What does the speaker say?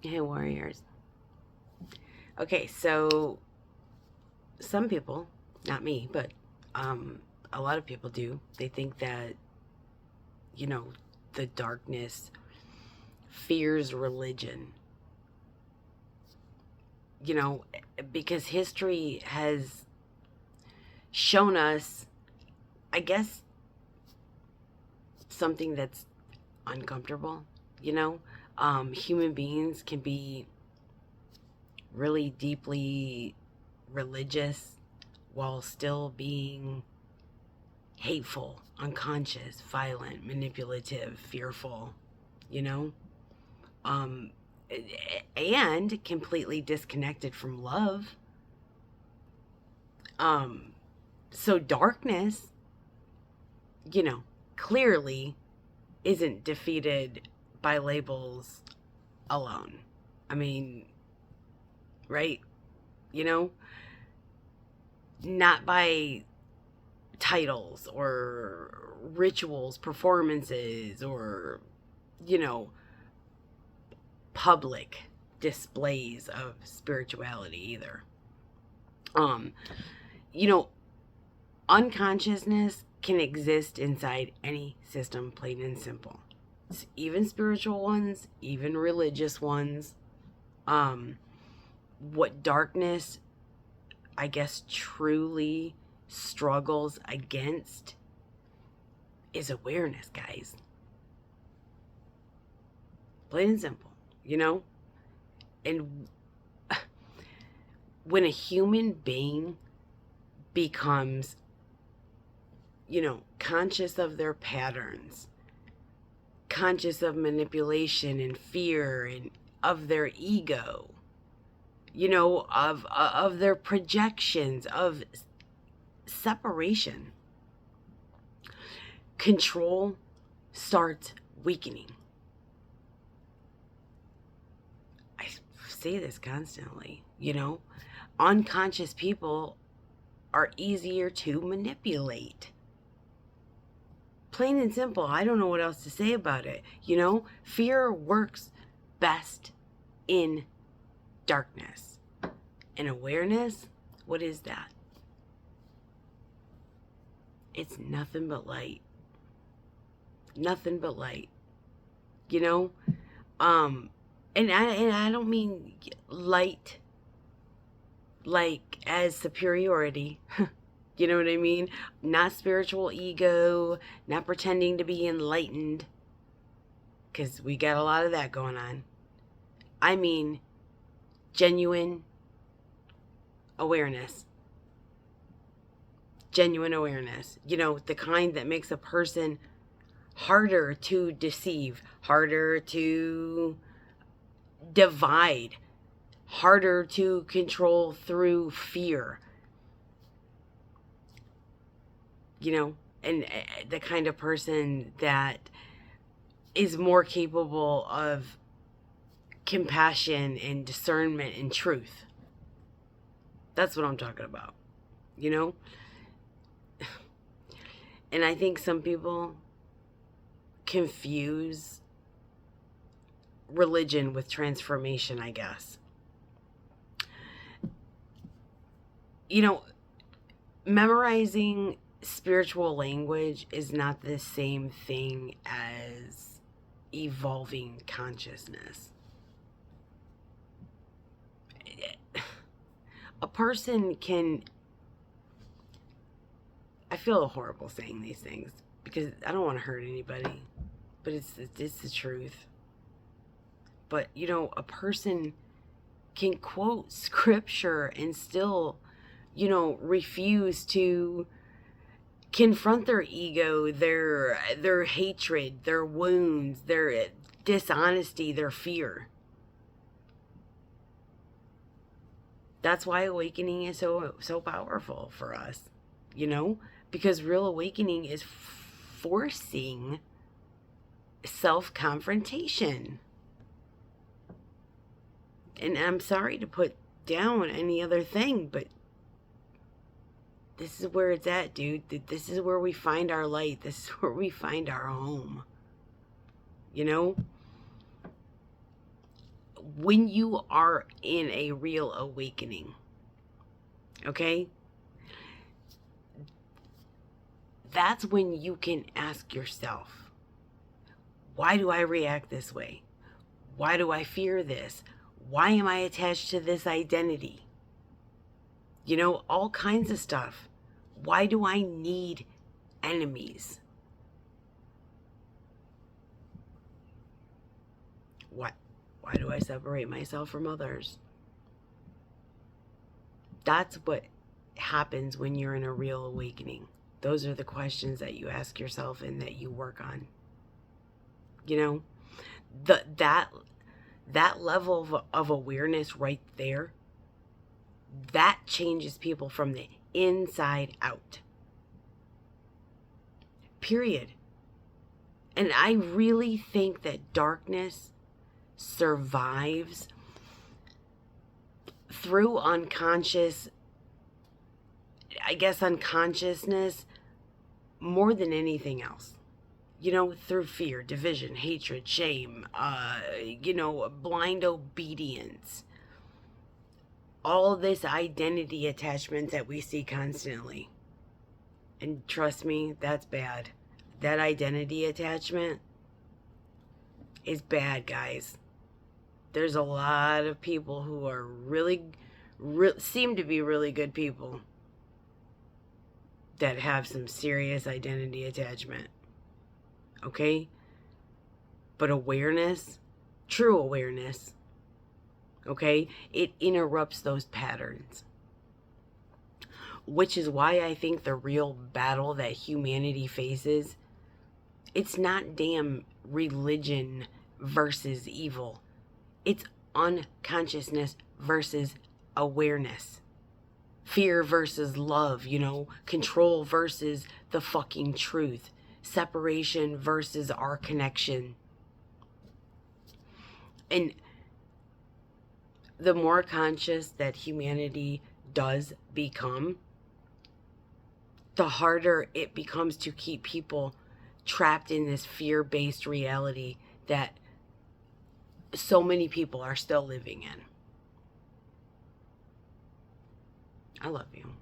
Hey, warriors. Okay, so some people, not me, but um, a lot of people do. They think that, you know, the darkness fears religion, you know, because history has shown us, I guess, something that's uncomfortable, you know? Human beings can be really deeply religious while still being hateful, unconscious, violent, manipulative, fearful, you know? Um, and completely disconnected from love. Um, so darkness, you know, clearly isn't defeated by labels alone. I mean, right? You know, not by titles or rituals, performances, or, you know, public displays of spirituality either. Um, you know, unconsciousness can exist inside any system, plain and simple. Even spiritual ones, even religious ones. Um, what darkness, I guess, truly struggles against is awareness, guys. Plain and simple, you know? And when a human being becomes, you know, conscious of their patterns, conscious of manipulation and fear and of their ego, you know, of their projections, of separation, control starts weakening. I say this constantly, you know, unconscious people are easier to manipulate. Plain and simple. I don't know what else to say about it. You know, fear works best in darkness. And awareness, what is that? It's nothing but light. Nothing but light. You know? Um and I don't mean light like as superiority. You know what I mean? Not spiritual ego, not pretending to be enlightened, because we got a lot of that going on. I mean, genuine awareness. Genuine awareness. You know, the kind that makes a person harder to deceive, harder to divide, harder to control through fear. You know, and the kind of person that is more capable of compassion and discernment and truth. That's what I'm talking about, you know? And I think some people confuse religion with transformation, I guess. You know, memorizing spiritual language is not the same thing as evolving consciousness. A person can, I feel horrible saying these things because I don't want to hurt anybody, but it's the truth. But you know, a person can quote scripture and still, you know, refuse to confront their ego, their hatred, their wounds, their dishonesty, their fear. That's why awakening is so powerful for us, you know, because real awakening is forcing self confrontation. And I'm sorry to put down any other thing, but this is where it's at, dude. This is where we find our light. This is where we find our home. You know? when you are in a real awakening, okay, that's when you can ask yourself, why do I react this way? Why do I fear this? Why am I attached to this identity? You know, all kinds of stuff. Why do I need enemies? Why do I separate myself from others? That's what happens when you're in a real awakening. Those are the questions that you ask yourself and that you work on. You know, that level of awareness right there, that changes people from the inside out. Period. And I really think that darkness survives through unconsciousness more than anything else. You know, through fear, division, hatred, shame, blind obedience. All this identity attachment that we see constantly. And trust me, that's bad. That identity attachment is bad, guys. There's a lot of people who are seem to be really good people that have some serious identity attachment. Okay? But awareness, true awareness, okay, it interrupts those patterns. Which is why I think the real battle that humanity faces, it's not damn religion versus evil. It's unconsciousness versus awareness. Fear versus love, control versus the fucking truth. Separation versus our connection. And the more conscious that humanity does become, the harder it becomes to keep people trapped in this fear-based reality that so many people are still living in. I love you.